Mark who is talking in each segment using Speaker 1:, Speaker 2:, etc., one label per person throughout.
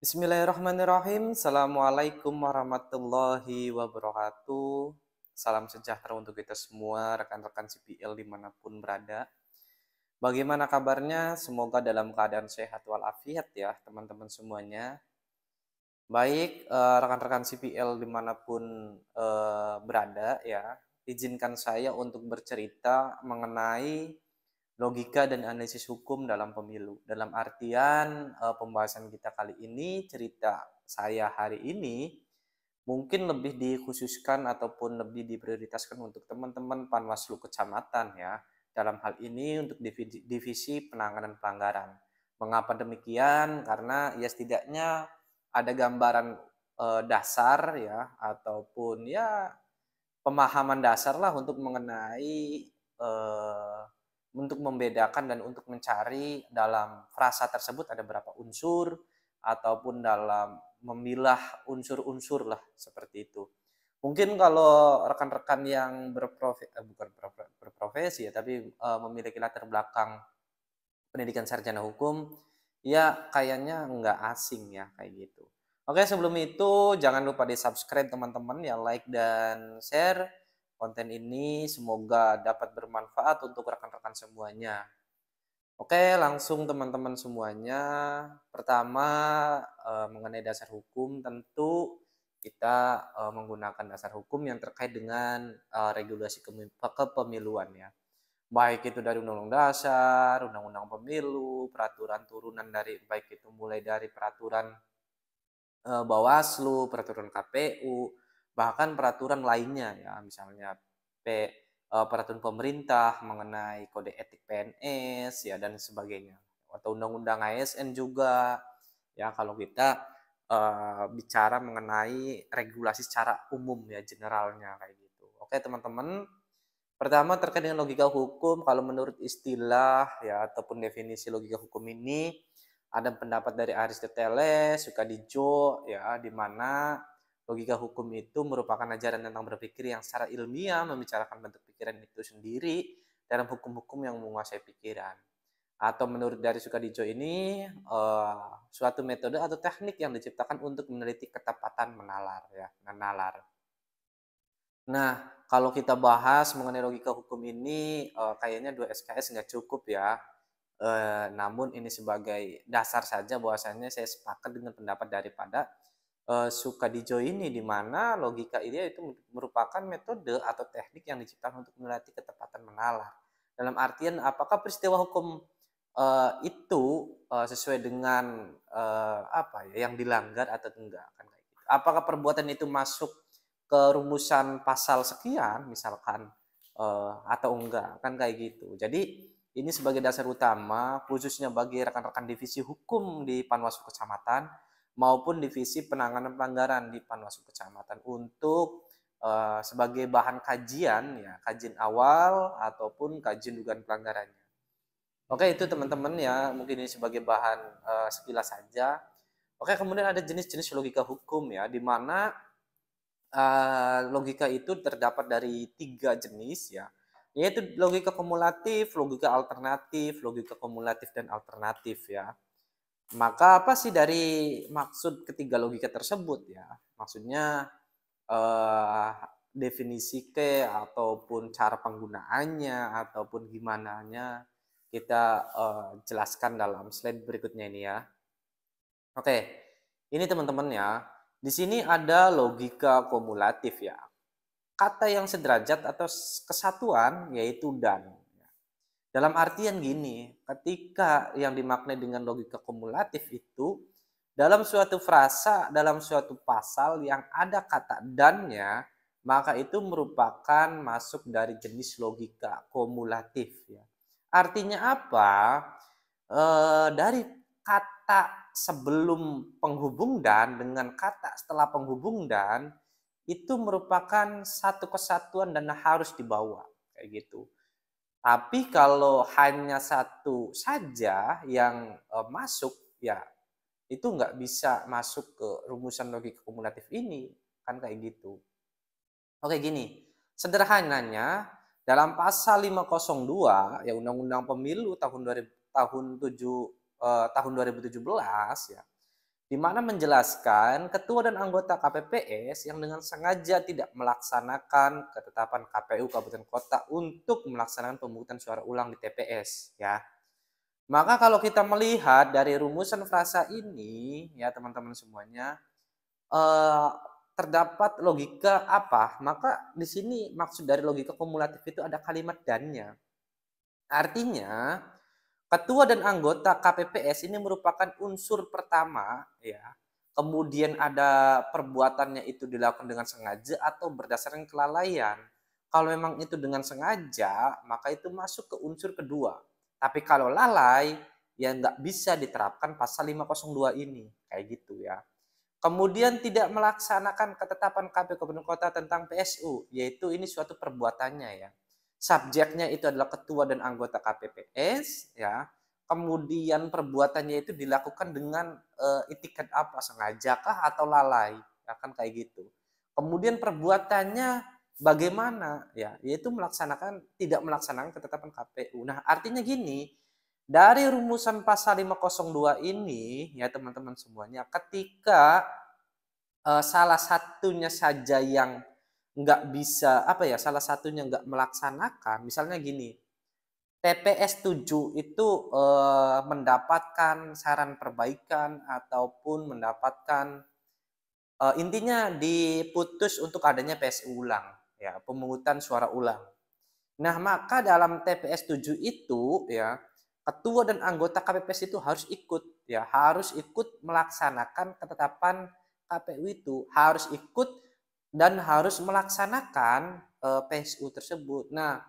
Speaker 1: Bismillahirrahmanirrahim. Assalamualaikum warahmatullahi wabarakatuh. Salam sejahtera untuk kita semua, rekan-rekan CPL dimanapun berada. Bagaimana kabarnya? Semoga dalam keadaan sehat walafiat ya, teman-teman semuanya. Baik, rekan-rekan CPL dimanapun berada ya, izinkan saya untuk bercerita mengenai logika dan analisis hukum dalam pemilu. Dalam artian pembahasan kita kali ini, cerita saya hari ini mungkin lebih dikhususkan ataupun lebih diprioritaskan untuk teman-teman Panwaslu Kecamatan ya. Dalam hal ini untuk divisi penanganan pelanggaran. Mengapa demikian? Karena ya setidaknya ada gambaran dasar ya ataupun ya pemahaman dasar lah untuk mengenai untuk membedakan dan untuk mencari dalam frasa tersebut ada berapa unsur ataupun dalam memilah unsur-unsur lah seperti itu. Mungkin kalau rekan-rekan yang bukan berprofesi ya, tapi memiliki latar belakang pendidikan sarjana hukum, ya kayaknya nggak asing ya kayak gitu. Oke, sebelum itu jangan lupa di-subscribe teman-teman ya, like dan share konten ini, semoga dapat bermanfaat untuk rekan-rekan semuanya. Oke, langsung teman-teman semuanya. Pertama, mengenai dasar hukum, tentu kita menggunakan dasar hukum yang terkait dengan regulasi kepemiluan ya. Baik itu dari Undang-Undang Dasar, Undang-Undang Pemilu, peraturan turunan dari baik itu mulai dari peraturan Bawaslu, peraturan KPU, bahkan peraturan lainnya ya, misalnya peraturan pemerintah mengenai kode etik PNS ya dan sebagainya. Atau undang-undang ASN juga ya kalau kita bicara mengenai regulasi secara umum ya generalnya kayak gitu. Oke, teman-teman. Pertama terkait dengan logika hukum, kalau menurut istilah ya ataupun definisi logika hukum ini ada pendapat dari Aristoteles, Sukadijo ya, di mana logika hukum itu merupakan ajaran tentang berpikir yang secara ilmiah membicarakan bentuk pikiran itu sendiri dalam hukum-hukum yang menguasai pikiran. Atau menurut dari Sukadijo ini suatu metode atau teknik yang diciptakan untuk meneliti ketepatan menalar ya, menalar. Nah, kalau kita bahas mengenai logika hukum ini, kayaknya 2 SKS nggak cukup ya. Namun ini sebagai dasar saja bahwasanya saya sepakat dengan pendapat daripada Sukadijo ini, di mana logika ini itu merupakan metode atau teknik yang diciptakan untuk melatih ketepatan menalar. Dalam artian apakah peristiwa hukum itu sesuai dengan apa ya yang dilanggar atau enggak kan kayak gitu. Apakah perbuatan itu masuk ke rumusan pasal sekian misalkan atau enggak kan kayak gitu. Jadi ini sebagai dasar utama khususnya bagi rekan-rekan divisi hukum di Panwaslu Kecamatan maupun divisi penanganan pelanggaran di Panwaslu Kecamatan untuk sebagai bahan kajian ya, kajian awal ataupun kajian dugaan pelanggarannya. Oke, itu teman-teman ya, mungkin ini sebagai bahan sekilas saja. Oke, kemudian ada jenis-jenis logika hukum ya, di mana logika itu terdapat dari 3 jenis ya, yaitu logika kumulatif, logika alternatif, logika kumulatif dan alternatif ya. Maka apa sih dari maksud ketiga logika tersebut ya? Maksudnya eh, definisi ke ataupun cara penggunaannya ataupun gimana nya kita jelaskan dalam slide berikutnya ini ya. Oke, ini teman-teman ya. Di sini ada logika kumulatif ya. Kata yang sederajat atau kesatuan yaitu dan. Dalam artian gini, ketika yang dimaknai dengan logika kumulatif itu dalam suatu frasa, dalam suatu pasal yang ada kata dannya, maka itu merupakan masuk dari jenis logika kumulatif ya. Artinya apa? Dari kata sebelum penghubung dan dengan kata setelah penghubung dan itu merupakan satu kesatuan dan harus dibawa kayak gitu. Tapi kalau hanya satu saja yang masuk ya itu nggak bisa masuk ke rumusan logika kumulatif ini kan kayak gitu. Oke gini, sederhananya dalam pasal 502 ya Undang-Undang Pemilu tahun 2000, tahun 7 tahun 2017 ya di mana menjelaskan ketua dan anggota KPPS yang dengan sengaja tidak melaksanakan ketetapan KPU Kabupaten Kota untuk melaksanakan pemungutan suara ulang di TPS, ya. Maka kalau kita melihat dari rumusan frasa ini, ya teman-teman semuanya, eh, terdapat logika apa? Maka di sini maksud dari logika kumulatif itu ada kalimat dannya. Artinya, ketua dan anggota KPPS ini merupakan unsur pertama, ya. Kemudian ada perbuatannya itu dilakukan dengan sengaja atau berdasarkan kelalaian. Kalau memang itu dengan sengaja, maka itu masuk ke unsur kedua. Tapi kalau lalai, ya nggak bisa diterapkan pasal 502 ini. Kayak gitu ya. Kemudian tidak melaksanakan ketetapan KPU Kabupaten Kota tentang PSU, yaitu ini suatu perbuatannya ya. Subjeknya itu adalah ketua dan anggota KPPS ya. Kemudian perbuatannya itu dilakukan dengan itikat apa, sengajakah atau lalai, ya kan kayak gitu. Kemudian perbuatannya bagaimana ya, yaitu tidak melaksanakan ketetapan KPU. Nah, artinya gini, dari rumusan pasal 502 ini ya teman-teman semuanya, ketika salah satunya saja yang nggak bisa apa ya, salah satunya nggak melaksanakan, misalnya gini, TPS 7 itu mendapatkan saran perbaikan ataupun mendapatkan intinya diputus untuk adanya PSU ulang, ya, pemungutan suara ulang. Nah, maka dalam TPS 7 itu ya, ketua dan anggota KPPS itu harus ikut ya, harus ikut melaksanakan ketetapan KPU itu, harus ikut dan harus melaksanakan PSU tersebut. Nah,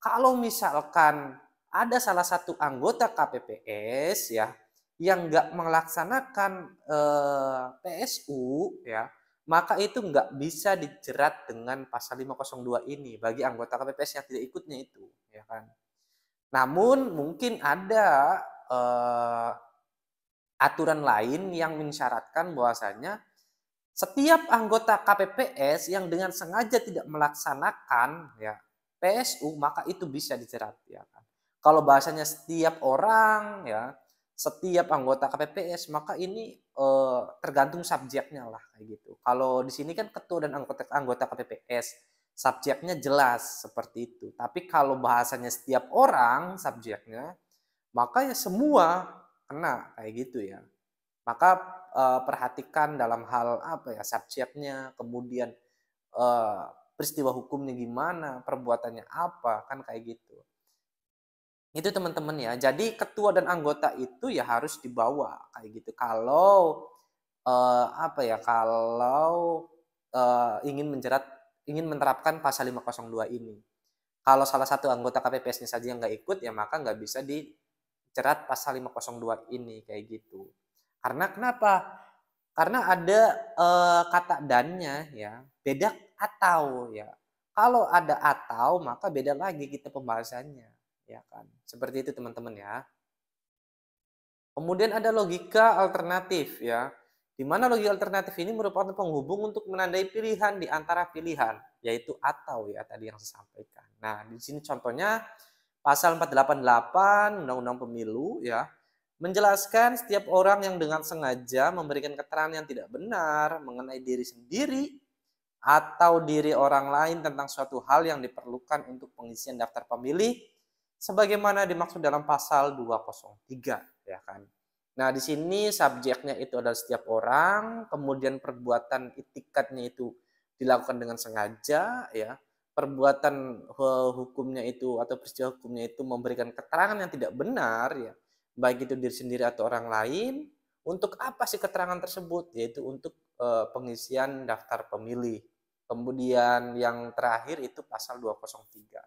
Speaker 1: kalau misalkan ada salah satu anggota KPPS ya yang nggak melaksanakan PSU ya, maka itu nggak bisa dijerat dengan pasal 502 ini bagi anggota KPPS yang tidak ikutnya itu, ya kan. Namun mungkin ada aturan lain yang mensyaratkan bahwasanya setiap anggota KPPS yang dengan sengaja tidak melaksanakan ya PSU maka itu bisa dijerat, ya kan. Kalau bahasanya setiap orang ya, setiap anggota KPPS maka ini tergantung subjeknya lah kayak gitu. Kalau di sini kan ketua dan anggota KPPS subjeknya jelas seperti itu. Tapi kalau bahasanya setiap orang subjeknya maka ya semua kena kayak gitu ya. Maka perhatikan dalam hal apa ya, subjeknya, kemudian peristiwa hukumnya gimana, perbuatannya apa, kan kayak gitu. Itu teman-teman ya. Jadi ketua dan anggota itu ya harus dibawa kayak gitu. Kalau apa ya, kalau ingin menerapkan pasal 502 ini. Kalau salah satu anggota KPPS-nya saja yang nggak ikut ya maka nggak bisa dijerat pasal 502 ini kayak gitu. Karena kenapa? Karena ada kata dannya ya, beda atau ya. Kalau ada atau maka beda lagi kita pembahasannya, ya kan. Seperti itu teman-teman ya. Kemudian ada logika alternatif ya. Di mana logika alternatif ini merupakan penghubung untuk menandai pilihan di antara pilihan, yaitu atau ya tadi yang saya sampaikan. Nah, di sini contohnya pasal 488 Undang-Undang Pemilu ya, menjelaskan setiap orang yang dengan sengaja memberikan keterangan yang tidak benar mengenai diri sendiri atau diri orang lain tentang suatu hal yang diperlukan untuk pengisian daftar pemilih sebagaimana dimaksud dalam pasal 203 ya kan. Nah, di sini subjeknya itu adalah setiap orang, kemudian perbuatan itikadnya itu dilakukan dengan sengaja ya. Perbuatan hukumnya itu atau peristiwa hukumnya itu memberikan keterangan yang tidak benar ya, baik itu diri sendiri atau orang lain. Untuk apa sih keterangan tersebut? Yaitu untuk pengisian daftar pemilih. Kemudian yang terakhir itu pasal 203.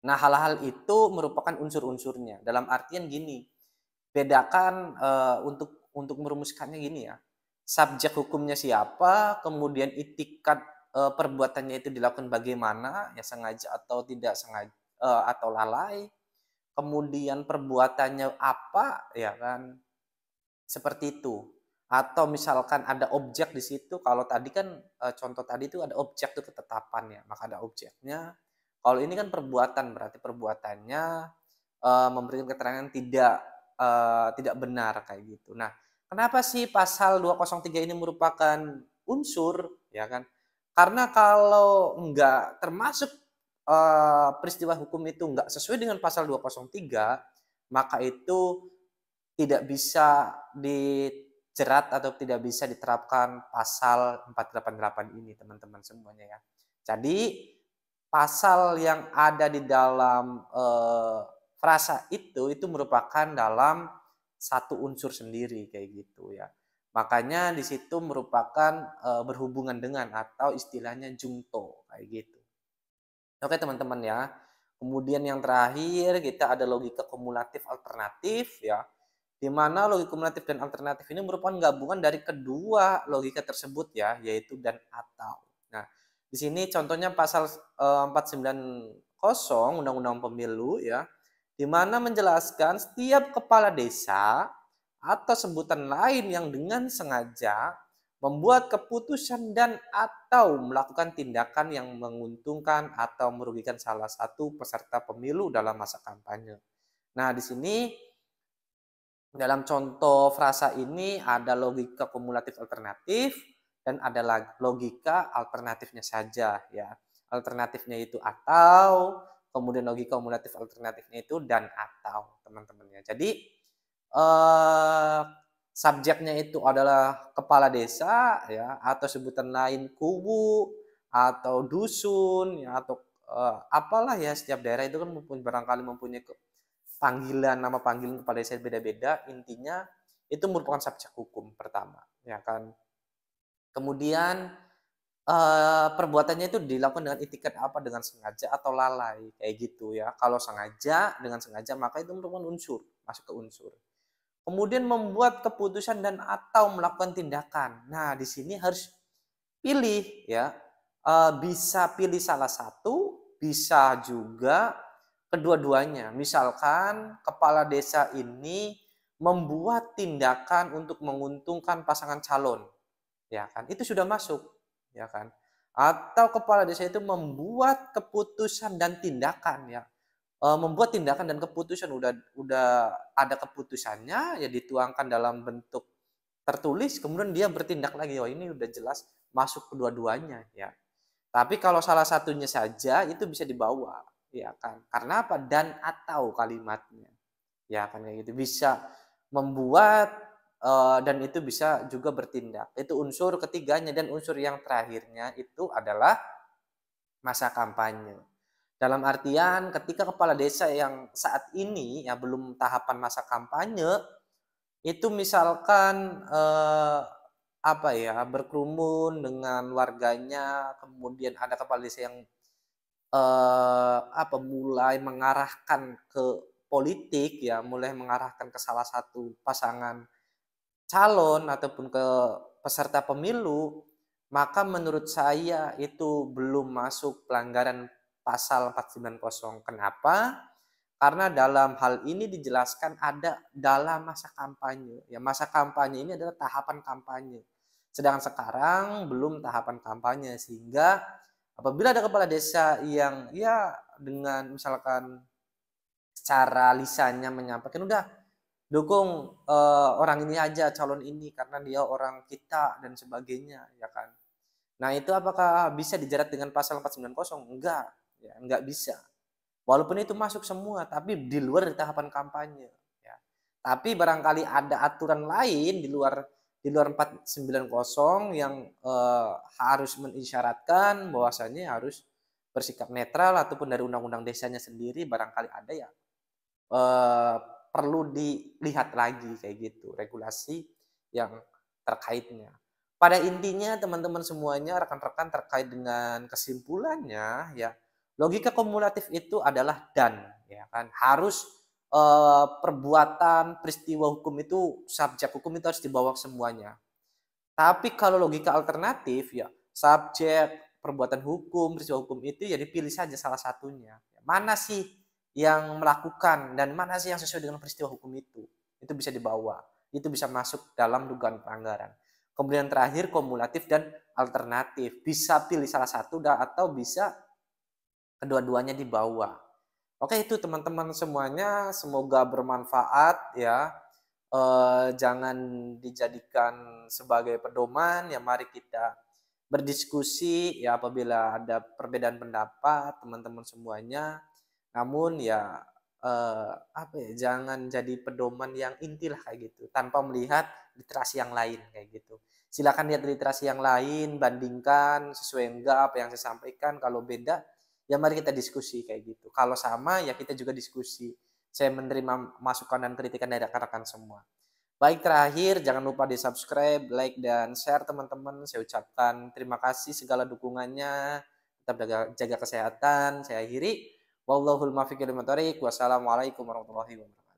Speaker 1: Nah, hal-hal itu merupakan unsur-unsurnya. Dalam artian gini, bedakan untuk merumuskannya gini ya. Subjek hukumnya siapa, kemudian itikat perbuatannya itu dilakukan bagaimana, ya sengaja atau tidak sengaja atau lalai. Kemudian perbuatannya apa, ya kan? Seperti itu. Atau misalkan ada objek di situ, kalau tadi kan contoh tadi itu ada objek tuh ketetapan ya, maka ada objeknya. Kalau ini kan perbuatan, berarti perbuatannya memberikan keterangan tidak benar kayak gitu. Nah, Kenapa sih pasal 203 ini merupakan unsur, ya kan? Karena kalau nggak termasuk peristiwa hukum itu nggak sesuai dengan pasal 203, maka itu tidak bisa dijerat atau tidak bisa diterapkan pasal 488 ini, teman-teman semuanya ya. Jadi pasal yang ada di dalam frasa itu merupakan dalam satu unsur sendiri kayak gitu ya. Makanya di situ merupakan berhubungan dengan atau istilahnya jungto kayak gitu. Oke teman-teman ya. Kemudian yang terakhir kita ada logika kumulatif alternatif ya. Di mana logika kumulatif dan alternatif ini merupakan gabungan dari kedua logika tersebut ya, yaitu dan atau. Nah, di sini contohnya pasal 490 Undang-Undang Pemilu ya, di mana menjelaskan setiap kepala desa atau sebutan lain yang dengan sengaja membuat keputusan dan atau melakukan tindakan yang menguntungkan atau merugikan salah satu peserta pemilu dalam masa kampanye. Nah, di sini dalam contoh frasa ini ada logika kumulatif alternatif dan ada logika alternatifnya saja ya. Alternatifnya itu atau, kemudian logika kumulatif alternatifnya itu dan atau, teman-teman ya. Jadi subjeknya itu adalah kepala desa ya, atau sebutan lain kubu atau dusun ya, atau apalah ya, setiap daerah itu kan barangkali mempunyai panggilan, nama panggilan kepala desa beda-beda. Intinya itu merupakan subjek hukum pertama ya kan. Kemudian perbuatannya itu dilakukan dengan itikat apa, dengan sengaja atau lalai kayak gitu ya. Kalau sengaja, dengan sengaja, maka itu merupakan unsur, masuk ke unsur. Kemudian membuat keputusan dan atau melakukan tindakan. Nah, di sini harus pilih ya. Bisa pilih salah satu, bisa juga kedua-duanya. Misalkan kepala desa ini membuat tindakan untuk menguntungkan pasangan calon, ya kan? Itu sudah masuk, ya kan? Atau kepala desa itu membuat keputusan dan tindakan ya, membuat tindakan dan keputusan, udah ada keputusannya ya, dituangkan dalam bentuk tertulis, kemudian dia bertindak lagi. Oh, ini udah jelas masuk kedua-duanya ya. Tapi kalau salah satunya saja itu bisa dibawa, ya kan? Karena apa? Dan atau kalimatnya, ya kan, kayak gitu. Bisa membuat dan itu bisa juga bertindak. Itu unsur ketiganya. Dan unsur yang terakhirnya itu adalah masa kampanye. Dalam artian ketika kepala desa yang saat ini ya belum tahapan masa kampanye, itu misalkan apa ya, berkerumun dengan warganya, kemudian ada kepala desa yang apa, mulai mengarahkan ke politik ya, mulai mengarahkan ke salah satu pasangan calon ataupun ke peserta pemilu, maka menurut saya itu belum masuk pelanggaran pasal 490. Kenapa? Karena dalam hal ini dijelaskan ada dalam masa kampanye. Ya, masa kampanye ini adalah tahapan kampanye. Sedangkan sekarang belum tahapan kampanye, sehingga apabila ada kepala desa yang ya dengan misalkan secara lisannya menyampaikan, udah dukung orang ini aja, calon ini karena dia orang kita dan sebagainya, ya kan. Nah, itu apakah bisa dijerat dengan pasal 490? Enggak, ya, enggak bisa. Walaupun itu masuk semua, tapi di luar dari tahapan kampanye. Ya. Tapi barangkali ada aturan lain di luar 490 yang harus mengisyaratkan bahwasanya harus bersikap netral, ataupun dari undang-undang desanya sendiri barangkali ada ya, eh, perlu dilihat lagi kayak gitu regulasi yang terkaitnya. Pada intinya teman-teman semuanya, rekan-rekan, terkait dengan kesimpulannya ya, logika kumulatif itu adalah dan, ya kan, harus perbuatan peristiwa hukum itu, subjek hukum itu harus dibawa semuanya. Tapi kalau logika alternatif ya, subjek, perbuatan hukum, peristiwa hukum itu ya dipilih saja salah satunya. Mana sih yang melakukan dan mana sih yang sesuai dengan peristiwa hukum itu? Itu bisa dibawa. Itu bisa masuk dalam dugaan pelanggaran. Kemudian terakhir kumulatif dan alternatif. Bisa pilih salah satu atau bisa kedua-duanya dibawa. Oke, itu teman-teman semuanya, semoga bermanfaat ya. jangan dijadikan sebagai pedoman, ya mari kita berdiskusi ya apabila ada perbedaan pendapat teman-teman semuanya. Namun ya, apa ya, jangan jadi pedoman yang intilah kayak gitu, tanpa melihat literasi yang lain kayak gitu. Silakan lihat literasi yang lain, bandingkan sesuai enggak apa yang saya sampaikan, kalau beda, ya mari kita diskusi kayak gitu. Kalau sama, ya kita juga diskusi. Saya menerima masukan dan kritikan dari rekan-rekan semua. Baik, terakhir jangan lupa di-subscribe, like, dan share teman-teman. Saya ucapkan terima kasih segala dukungannya. Tetap jaga kesehatan. Saya akhiri. Wallahul muwaffiq ila aqwamit thoriq. Wassalamualaikum warahmatullahi wabarakatuh.